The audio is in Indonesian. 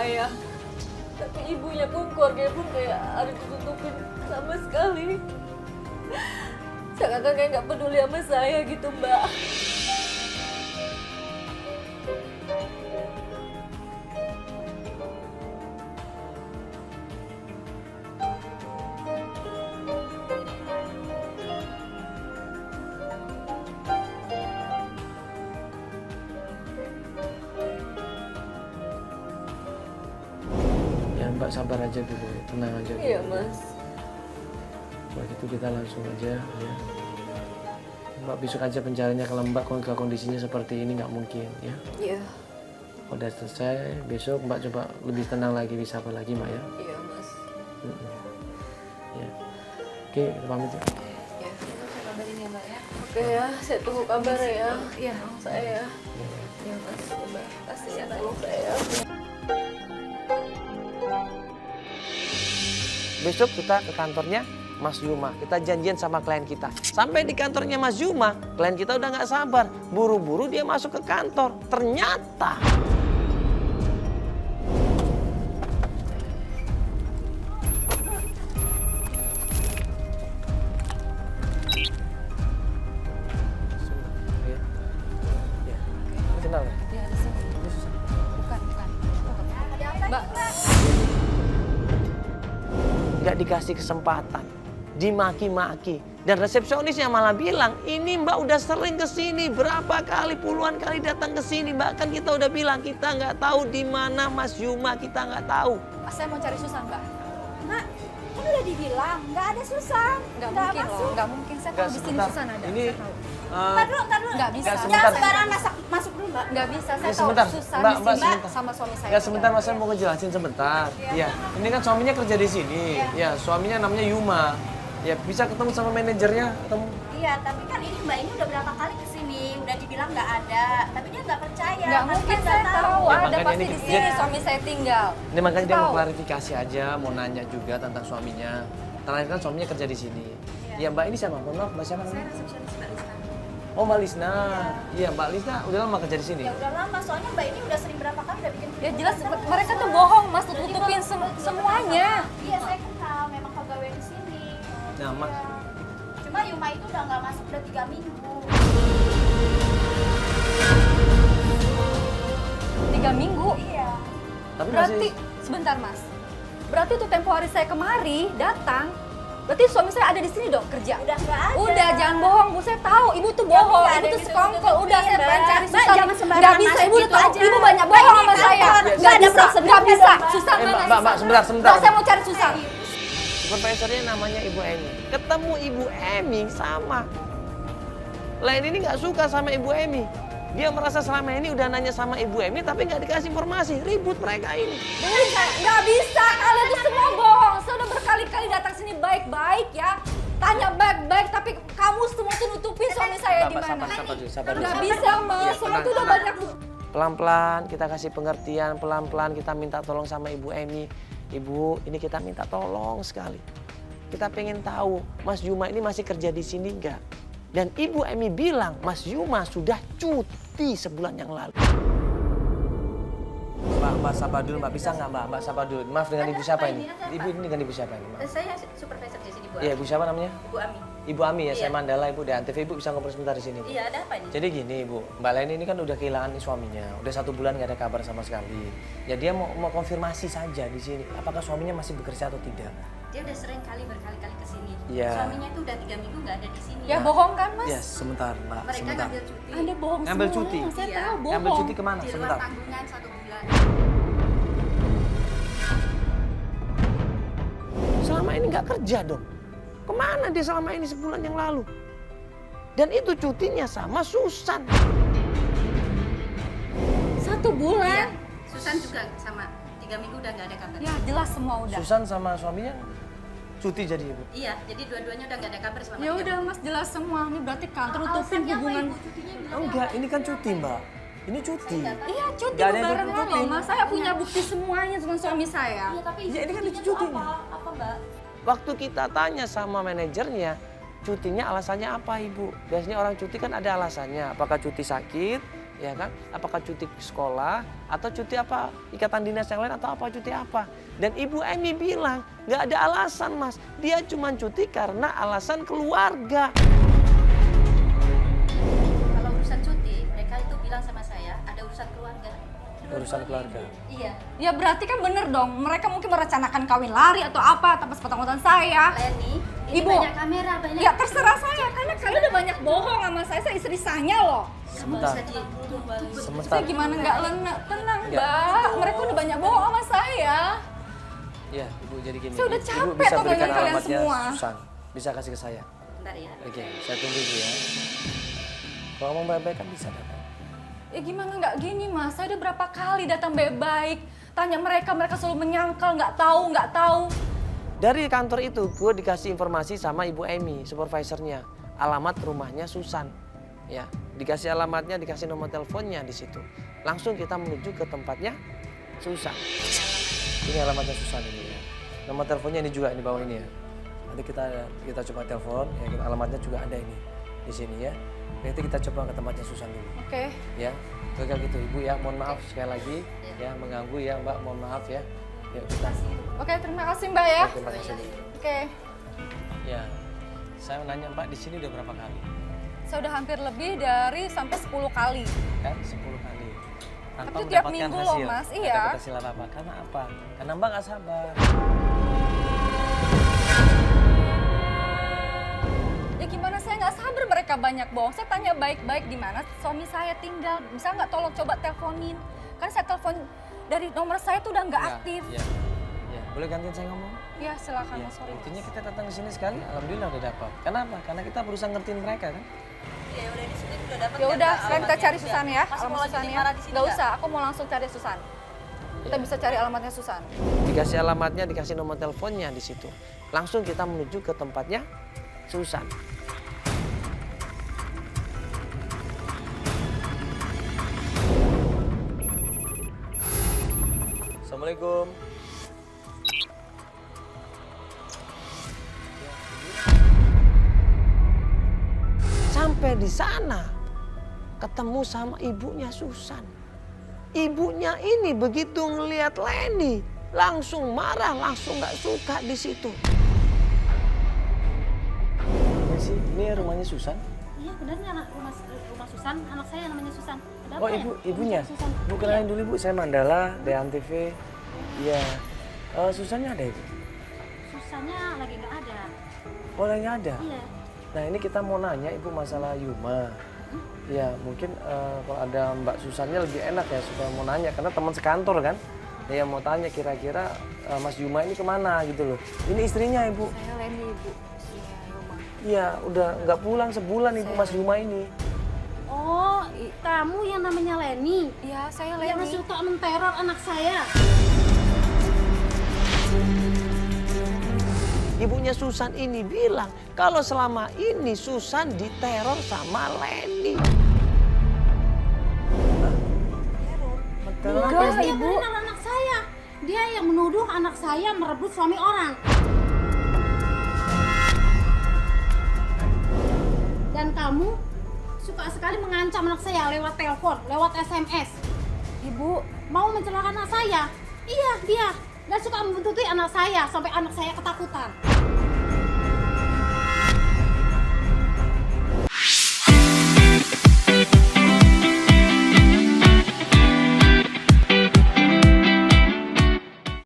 ayah. Tapi ibunya pun, keluarganya pun kayak harus ditutupin sama sekali. Seakan-akan kayak nggak peduli sama saya gitu, Mbak. Ya Mbak sabar aja dulu, tenang aja dulu. Iya, Mas. Kalau gitu kita langsung aja ya. Mbak besok aja pencariannya, kalau Mbak kondisinya seperti ini nggak mungkin ya. Iya. Udah selesai, besok Mbak coba lebih tenang lagi, bisa apa lagi Mbak ya. Iya, Mas. Ya. Oke, kita pamit ya. Iya. Saya kabarin ya Mbak ya. Oke ya, saya tunggu kabar ya. Iya. Saya. Ya, Mas. Mbak, kasih ya tolong saya. Besok kita ke kantornya Mas Yuma, kita janjian sama klien kita. Sampai di kantornya Mas Yuma, klien kita udah nggak sabar, buru-buru dia masuk ke kantor. Ternyata kenal ya? Iya, di sini. Bukan. Mbak, Nggak dikasih kesempatan, dimaki-maki. Dan resepsionisnya malah bilang, ini Mbak udah sering kesini, berapa kali, puluhan kali datang ke sini. Bahkan kita udah bilang, kita nggak tahu di mana Mas Yuma, kita nggak tahu. saya mau cari Susan, Mbak. Nak, kan udah dibilang nggak ada Susan. Nggak mungkin masuk. loh, nggak mungkin. Saya tahu di sini Susan ada. Ini saya tahu. Ntar dulu. Nggak bisa. Nggak, Jangan sebentar. sembarangan masuk dulu, Mbak. Nggak bisa, saya Ya, tahu sebentar. Susan Mbak, di Mbak, sini sebentar. sama suami saya. Ya sebentar Mas, saya mau ngejelasin sebentar. Iya, ini kan suaminya kerja di sini. Ya, suaminya namanya Yuma. Ya, bisa ketemu sama manajernya, ketemu. Iya, tapi kan ini Mbak ini udah berapa kali kesini, udah dibilang nggak ada, tapi dia nggak percaya. Nggak Tapi mungkin, kan saya nggak tahu. Ya, Ada makanya pasti ini- di sini suami saya tinggal. Ini makanya dia mau Tahu. klarifikasi aja, mau nanya juga tentang suaminya. Terakhir kan suaminya kerja di sini. Ya, Mbak ini siapa? Mohon maaf, Mbak siapa namanya? resepsionis Mbak Lisa. Oh, Mbak Lisna. Iya, Mbak Lisna udah lama kerja di sini. Ya udah lama, soalnya Mbak ini udah sering berapa kali udah bikin. Ya jelas mereka tuh bohong, Mas, tutupin semuanya. Iya, saya kenal, memang pegawai di sini. Nah, Mas. Iya. Cuma Yuma itu udah nggak masuk udah 3 minggu. 3 minggu. Iya. Tapi Berarti masih sebentar, Mas. Berarti itu tempo hari saya kemari datang. Berarti suami saya ada di sini dong kerja. Udah nggak ada. Udah jangan bohong, Bu. Saya tahu ibu tuh Ya, bohong. nggak ada Ibu tuh yang sekongkol. ditutup-tutupin, Udah saya pengen Mbak. cari Mbak, Susan. jangan sembarangan Nggak bisa, masuk Ibu udah gitu tahu. aja. Ibu banyak Mbak, bohong ini sama saya. kantor. Nggak Nggak ada bisa, prosedur nggak bisa. Mbak. Susan mana Mbak, Susan? Mbak, sebentar. Nggak, saya mau cari Susan. supervisornya namanya Ibu Emi. Ketemu Ibu Emi sama. Lain ini nggak suka sama Ibu Emi. Dia merasa selama ini udah nanya sama Ibu Emi tapi nggak dikasih informasi. Ribut mereka ini. Nggak bisa, kalian tuh semua bohong. Saya udah berkali-kali datang sini baik-baik ya. Tanya baik-baik, tapi kamu semua tuh nutupin suami saya di mana. Sabar dulu. Nggak bisa, Mas. Iya, Soalnya tenang, tuh udah tenang. banyak. Pelan-pelan kita kasih pengertian, pelan-pelan kita minta tolong sama Ibu Emi. Ibu, ini kita minta tolong sekali. Kita pengen tahu Mas Yuma ini masih kerja di sini nggak? Dan Ibu Emi bilang Mas Yuma sudah cuti sebulan yang lalu. Mbak sabar dulu, Mbak. Bisa nggak Mbak? Mbak sabar dulu. Maaf, dengan Ibu siapa ini? Ibu ini dengan Ibu siapa ini? Maaf. Saya supervisor di sini, Bu. Iya, Ibu siapa namanya? Bu Ami. Ibu Ami ya, saya Mandala, Ibu dari Antv. Ibu bisa ngobrol sebentar di sini. Bu? Iya, ada apa nih? Jadi gini Ibu, Mbak Leni ini kan udah kehilangan suaminya, udah 1 bulan nggak ada kabar sama sekali. Ya dia mau konfirmasi saja di sini, apakah suaminya masih bekerja atau tidak? Dia udah sering kali berkali-kali ke sini. Iya. Suaminya itu udah 3 minggu nggak ada di sini. Ya bohong kan, Mas? Ya sebentar Mbak, Mereka sebentar. ngambil cuti Anda bohong Ngambil semua. cuti? Saya Iya. tahu bohong. Ngambil cuti kemana? di luar Sebentar. tanggungan 1 bulan. Selama ini nggak kerja dong. Kemana dia selama ini sebulan yang lalu? Dan itu cutinya sama Susan. 1 bulan. Iya. Susan juga sama 3 minggu udah nggak ada kabar. Ya jelas semua udah. Susan sama suaminya cuti jadi Ibu. Iya, jadi dua-duanya udah nggak ada kabar selama Ya 3 udah minggu. Mas, jelas semua. Ini berarti kantor tutupin hubungan. Enggak, ini kan cuti Mbak. Ini cuti. Iya cuti Nggak ada yang barengan loh ditutupin. Mas. Saya punya bukti semuanya sama suami saya. Iya, tapi Ya, ini kan cutinya cuti tuh nih. apa, Mbak? Waktu kita tanya sama manajernya, cutinya alasannya apa Ibu? Biasanya orang cuti kan ada alasannya, apakah cuti sakit, ya kan? Apakah cuti sekolah atau cuti apa ikatan dinas yang lain atau apa cuti apa? Dan Ibu Emi bilang nggak ada alasan Mas, dia cuma cuti karena alasan keluarga. Kalau urusan cuti, mereka itu bilang sama saya ada urusan keluarga. Urusan keluarga. Iya. Ya berarti kan bener dong, mereka mungkin merencanakan kawin lari atau apa atas potong-potong saya. Leni, ini Ibu. banyak kamera, banyak. Ya terserah saya, karena kalian udah banyak bohong sama saya istri sahnya loh. Sebentar. Sebentar. Saya gimana nggak lena, tenang Ya. Mbak, mereka udah banyak bohong sama saya. Ya, Ibu jadi gini. Saya udah Ibu capek bisa tuh berikan dengan kalian alamatnya semua. Susan. Bisa kasih ke saya. Bentar ya. Oke, saya tunggu Ibu ya. Kalau mau baik-baik kan bisa datang. Ya gimana nggak gini Mas, saya udah berapa kali datang baik-baik. Tanya mereka selalu menyangkal, nggak tahu. Dari kantor itu gue dikasih informasi sama Ibu Emi, supervisornya. Alamat rumahnya Susan. Ya, dikasih alamatnya, dikasih nomor teleponnya di situ. Langsung kita menuju ke tempatnya Susan. Ini alamatnya Susan ini ya. Nomor teleponnya ini juga di bawah ini ya. Nanti kita coba telepon, ya alamatnya juga ada ini di sini ya. Nanti kita coba ke tempatnya Susan dulu. Oke. Ya, kayak gitu Ibu ya. Mohon maaf sekali lagi ya mengganggu ya Mbak. Mohon maaf ya. Yuk kita. Oke, terima kasih Mbak ya. Terima kasih. Oke. Ya, saya nanya Mbak di sini udah berapa kali? Saya udah hampir lebih dari sampai 10 kali. Kan 10 kali. Tanpa Tapi tiap mendapatkan minggu hasil. loh, Mas. Nggak Iya. dapat hasil apa-apa. Karena apa? Karena Mbak nggak sabar. Ya gimana saya nggak sabar mereka banyak bohong. Saya tanya baik-baik di mana suami saya tinggal. Bisa nggak tolong coba teleponin? Kan saya telepon dari nomor saya tuh udah nggak Ya, aktif. Ya. Ya, boleh gantian saya ngomong? Ya silakan Ya, Mas, sorry. intinya kita datang ke sini sekali, alhamdulillah udah dapat. Kenapa? Karena kita berusaha ngertiin mereka kan. Ya udah di sini udah dapat. Ya udah, sekarang kita cari Susan ya. Mas mau Alamat lanjutin Susan ya. marah di sini Nggak usah, aku mau langsung cari Susan. Kita Ya. bisa cari alamatnya Susan. Dikasih alamatnya, dikasih nomor teleponnya di situ. Langsung kita menuju ke tempatnya Susan. Assalamualaikum. Sampai di sana ketemu sama ibunya Susan. Ibunya ini begitu ngelihat Leni langsung marah, langsung nggak suka di situ. Ini sih, ini rumahnya Susan. Iya benar nih rumah Susan, anak saya namanya Susan. Ada Oh apa ya? ibunya. Susan. Bu kenalin dulu Bu, saya Mandala dari Antv. Iya. Susannya ada Ibu? Susannya lagi nggak ada. Oh lagi nggak ada. Iya. Nah ini kita mau nanya Ibu masalah Yuma. Ya mungkin kalau ada Mbak Susannya lebih enak ya supaya mau nanya karena teman sekantor kan. Ya mau tanya kira-kira Mas Yuma ini kemana gitu loh. Ini istrinya Ibu. Saya Leni Ibu. Iya, rumah. Iya udah nggak pulang sebulan Ibu Mas Yuma ini. Oh, kamu yang namanya Leni Iya, saya yang Leni. suka menteror anak saya. Ibunya Susan ini bilang kalau selama ini Susan diteror sama Leni. Teror apa? Terus dia menteror anak saya. Dia yang menuduh anak saya merebut suami orang. Dan kamu suka sekali mengancam anak saya lewat telepon, lewat SMS. Ibu, Mau mencelakakan anak saya. Iya, dia. Dan suka membuntuti anak saya sampai anak saya ketakutan.